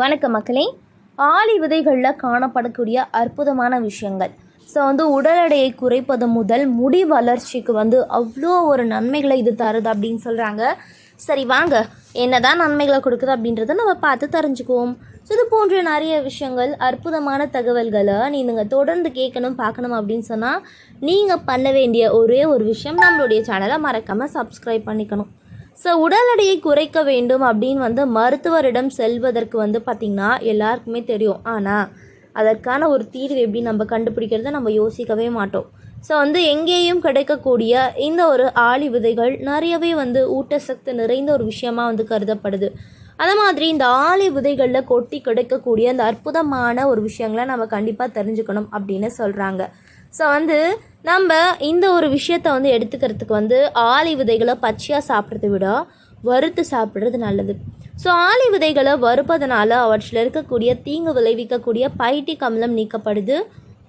வணக்கம் மக்களே. ஆளி விதைகளில் காணப்படக்கூடிய அற்புதமான விஷயங்கள். உடல் எடையை குறைப்பது முதல் முடி வளர்ச்சிக்கு அவ்வளோ ஒரு நன்மைகளை இது தருது அப்படின்னு சொல்கிறாங்க. சரி வாங்க, என்னதான் நன்மைகளை கொடுக்குது அப்படின்றத நம்ம பார்த்து தெரிஞ்சுக்குவோம். இது போன்ற நிறைய விஷயங்கள், அற்புதமான தகவல்களை நீங்கள் தொடர்ந்து கேட்கணும் பார்க்கணும் அப்படின்னு சொன்னால் நீங்கள் பண்ண வேண்டிய ஒரே ஒரு விஷயம், நம்மளுடைய சேனலை மறக்காமல் சப்ஸ்கிரைப் பண்ணிக்கணும். உடல் எடையை குறைக்க வேண்டும் அப்படின்னு மருத்துவரிடம் செல்வதற்கு பார்த்திங்கன்னா எல்லாருக்குமே தெரியும். ஆனால் அதற்கான ஒரு தீர்வு எப்படி நம்ம கண்டுபிடிக்கிறத நம்ம யோசிக்கவே மாட்டோம். எங்கேயும் கிடைக்கக்கூடிய இந்த ஒரு ஆளி விதைகள் நிறையவே ஊட்டச்சத்து நிறைந்த ஒரு விஷயமாக கருதப்படுது. அது மாதிரி இந்த ஆளி விதைகளில் கொட்டி கிடைக்கக்கூடிய அந்த அற்புதமான ஒரு விஷயங்களை நம்ம கண்டிப்பாக தெரிஞ்சுக்கணும் அப்படின்னு சொல்கிறாங்க. நம்ம இந்த ஒரு விஷயத்தை எடுத்துக்கிறதுக்கு ஆளி விதைகளை பச்சையாக சாப்பிட்றத விட வறுத்து சாப்பிட்றது நல்லது. ஆளி விதைகளை வறுப்பதனால அவற்றில் இருக்கக்கூடிய தீங்கு விளைவிக்கக்கூடிய பைட்டிக் அமிலம் நீக்கப்படுது.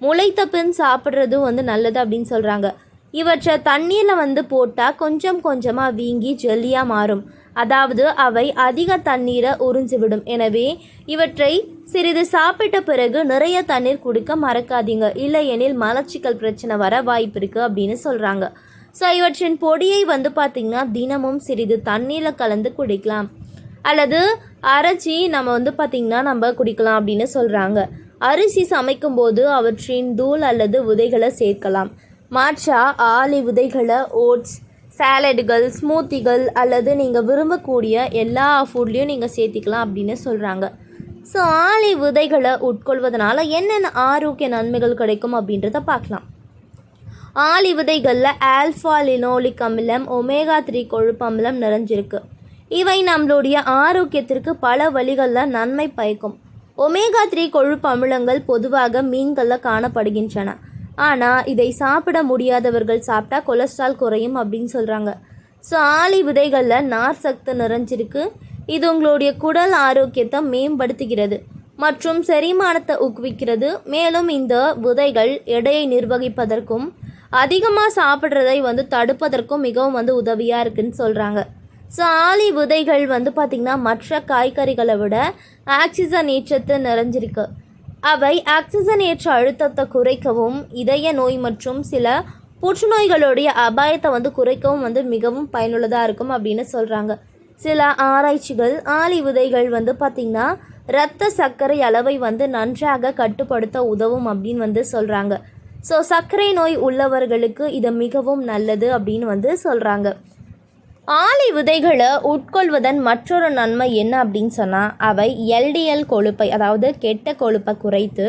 முளைத்த பின் சாப்பிட்றதும் நல்லது அப்படின்னு சொல்கிறாங்க. இவற்றை தண்ணீரில் போட்டால் கொஞ்சம் கொஞ்சமாக வீங்கி ஜெல்லியாக மாறும். அதாவது அவை அதிக தண்ணீரை உறிஞ்சிவிடும். எனவே இவற்றை சிறிது சாப்பிட்ட பிறகு நிறைய தண்ணீர் குடிக்க மறக்காதீங்க. இல்லையெனில் மலச்சிக்கல் பிரச்சனை வர வாய்ப்பு இருக்குது அப்படின்னு சொல்கிறாங்க. இவற்றின் பொடியை பார்த்திங்கன்னா தினமும் சிறிது தண்ணீரில் கலந்து குடிக்கலாம், அல்லது அரைச்சி நம்ம பார்த்திங்கன்னா நம்ம குடிக்கலாம் அப்படின்னு சொல்கிறாங்க. அரிசி சமைக்கும் போது அவற்றின் தூள் அல்லது விதைகளை சேர்க்கலாம். மாற்றா ஆளி விதைகளை ஓட்ஸ், சாலடுகள், ஸ்மூத்திகள் அல்லது நீங்கள் விரும்பக்கூடிய எல்லா ஃபுட்லேயும் நீங்கள் சேர்த்திக்கலாம் அப்படின்னு சொல்கிறாங்க. ஆளி விதைகளை உட்கொள்வதனால என்னென்ன ஆரோக்கிய நன்மைகள் கிடைக்கும் அப்படின்றத பார்க்கலாம். ஆளி விதைகளில் ஆல்ஃபா லினோலிக் அமிலம், ஒமேகா 3 கொழுப்பு அமிலம் நிறைஞ்சிருக்கு. இவை நம்மளுடைய ஆரோக்கியத்திற்கு பல வழிகளில் நன்மை பயக்கும். ஒமேகா 3 கொழுப்பு அமிலங்கள் பொதுவாக மீன்களில் காணப்படுகின்றன. ஆனால் இதை சாப்பிட முடியாதவர்கள் சாப்பிட்டா கொலஸ்ட்ரால் குறையும் அப்படின்னு சொல்கிறாங்க. ஆளி விதைகளில் நார் சத்து நிறைஞ்சிருக்கு. இது உங்களுடைய குடல் ஆரோக்கியத்தை மேம்படுத்துகிறது மற்றும் செரிமானத்தை ஊக்குவிக்கிறது. மேலும் இந்த விதைகள் எடையை நிர்வகிப்பதற்கும் அதிகமாக சாப்பிட்றதை தடுப்பதற்கும் மிகவும் உதவியாக இருக்குன்னு சொல்கிறாங்க. ஆளி விதைகள் பார்த்திங்கன்னா மற்ற காய்கறிகளை விட ஆக்சிஜனேற்றத்தை நிறைஞ்சிருக்கு. அவை ஆக்சிஜனேற்ற அழுத்தத்தை குறைக்கவும், இதய நோய் மற்றும் சில புற்றுநோய்களுடைய அபாயத்தை குறைக்கவும் மிகவும் பயனுள்ளதாக இருக்கும் அப்படின்னு சொல்கிறாங்க. சில ஆராய்ச்சிகள் ஆளி விதைகள் பார்த்திங்கன்னா இரத்த சர்க்கரை அளவை நன்றாக கட்டுப்படுத்த உதவும் அப்படின்னு சொல்கிறாங்க. சர்க்கரை நோய் உள்ளவர்களுக்கு இது மிகவும் நல்லது அப்படின்னு சொல்கிறாங்க. ஆளி விதைகளை உட்கொள்வதன் மற்றொரு நன்மை என்ன அப்படின்னு சொன்னால், அவை எல்டிஎல் கொழுப்பை, அதாவது கெட்ட கொழுப்பை குறைத்து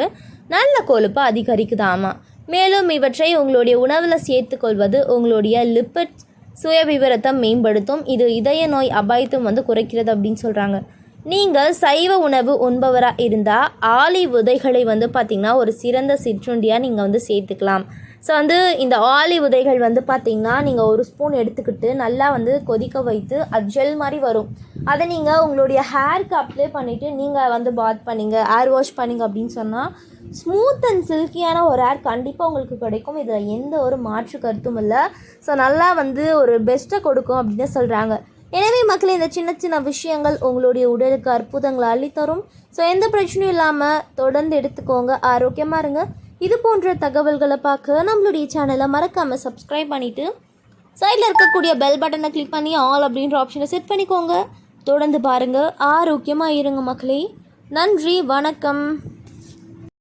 நல்ல கொழுப்பை அதிகரிக்குதாமா. மேலும் இவற்றை உங்களுடைய உணவில் சேர்த்துக்கொள்வது உங்களுடைய லிப்பிட் சுயவிவரத்தை மேம்படுத்தும். இது இதய நோய் அபாயத்தும் குறைக்கிறது அப்படின்னு சொல்கிறாங்க. நீங்கள் சைவ உணவு உண்பவராக இருந்தால் ஆளி விதைகளை பார்த்திங்கன்னா ஒரு சிறந்த சிற்றுண்டியாக நீங்கள் சேர்த்துக்கலாம். இந்த ஆளி விதைகள் பார்த்திங்கன்னா நீங்கள் ஒரு ஸ்பூன் எடுத்துக்கிட்டு நல்லா கொதிக்க வைத்து அது ஜெல் மாதிரி வரும். அதை நீங்கள் உங்களுடைய ஹேருக்கு அப்ளை பண்ணிவிட்டு நீங்கள் பாத் பண்ணிங்க, ஹேர் வாஷ் பண்ணிங்க அப்படின்னு சொன்னால் ஸ்மூத் அண்ட் சில்கியான ஒரு ஹேர் கண்டிப்பாக உங்களுக்கு கிடைக்கும். இதில் எந்த ஒரு மாற்று கருத்தும் இல்லை. நல்லா ஒரு பெஸ்ட்டை கொடுக்கும் அப்படின்னு சொல்கிறாங்க. எனவே மக்களே, இந்த சின்ன சின்ன விஷயங்கள் உங்களுடைய உடலுக்கு அற்புதங்களை அள்ளித்தரும். எந்த பிரச்சனையும் இல்லாமல் தொடர்ந்து எடுத்துக்கோங்க, ஆரோக்கியமாக இருங்க. இது போன்ற தகவல்களை பார்க்க நம்மளுடைய சேனலை மறக்காமல் சப்ஸ்கிரைப் பண்ணிவிட்டு சைடில் இருக்கக்கூடிய பெல் பட்டனை கிளிக் பண்ணி ஆல் அப்படின்ற ஆப்ஷனை செட் பண்ணிக்கோங்க. தொடர்ந்து பாருங்கள், ஆரோக்கியமாக இருங்க மக்களே. நன்றி, வணக்கம்.